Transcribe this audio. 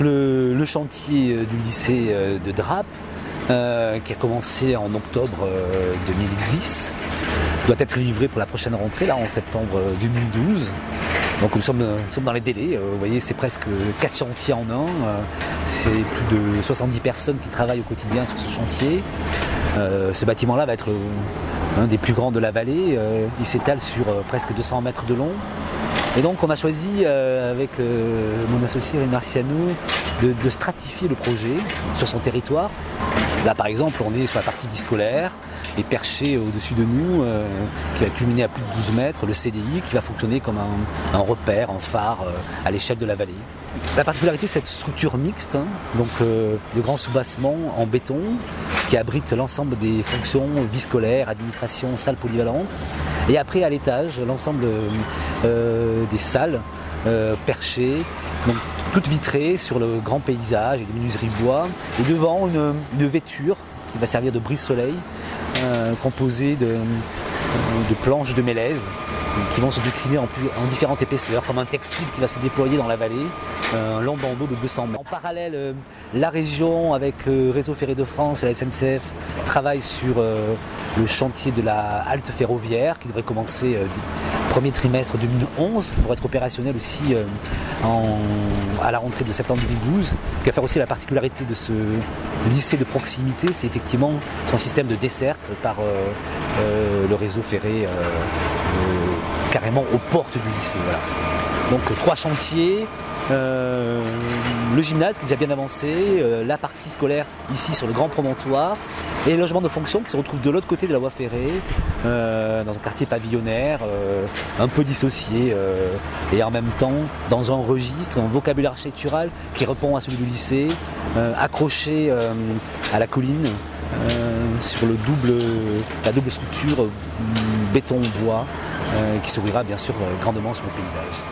Donc le chantier du lycée de Drape, qui a commencé en octobre 2010, doit être livré pour la prochaine rentrée, là en septembre 2012. Donc nous sommes dans les délais, vous voyez, c'est presque 4 chantiers en un, c'est plus de 70 personnes qui travaillent au quotidien sur ce chantier. Ce bâtiment-là va être un des plus grands de la vallée, il s'étale sur presque 200 mètres de long. Et donc on a choisi avec mon associé Rémi Marciano de stratifier le projet sur son territoire. Là par exemple on est sur la partie vie scolaire et perché au-dessus de nous, qui va culminer à plus de 12 mètres, le CDI qui va fonctionner comme un repère, un phare à l'échelle de la vallée. La particularité de cette structure mixte, donc de grands soubassements en béton qui abrite l'ensemble des fonctions vie scolaire, administration, salles polyvalentes. Et après à l'étage, l'ensemble des salles perchées, donc toutes vitrées sur le grand paysage et des menuiseries bois. Et devant une vêture qui va servir de brise-soleil, composée de planches de mélèze qui vont se décliner en différentes épaisseurs, comme un textile qui va se déployer dans la vallée, un long bandeau de 200 mètres. En parallèle, la région, avec Réseau Ferré de France et la SNCF, travaille sur le chantier de la halte ferroviaire qui devrait commencer premier trimestre 2011 pour être opérationnel aussi à la rentrée de septembre 2012. Ce qui va faire aussi la particularité de ce lycée de proximité, c'est effectivement son système de desserte par le réseau ferré carrément aux portes du lycée. Voilà. Donc 3 chantiers, le gymnase qui est déjà bien avancé, la partie scolaire ici sur le grand promontoire et les logements de fonction qui se retrouvent de l'autre côté de la voie ferrée, dans un quartier pavillonnaire, un peu dissocié et en même temps dans un registre, un vocabulaire architectural qui répond à celui du lycée, accroché à la colline sur la double structure béton-bois qui s'ouvrira bien sûr grandement sur le paysage.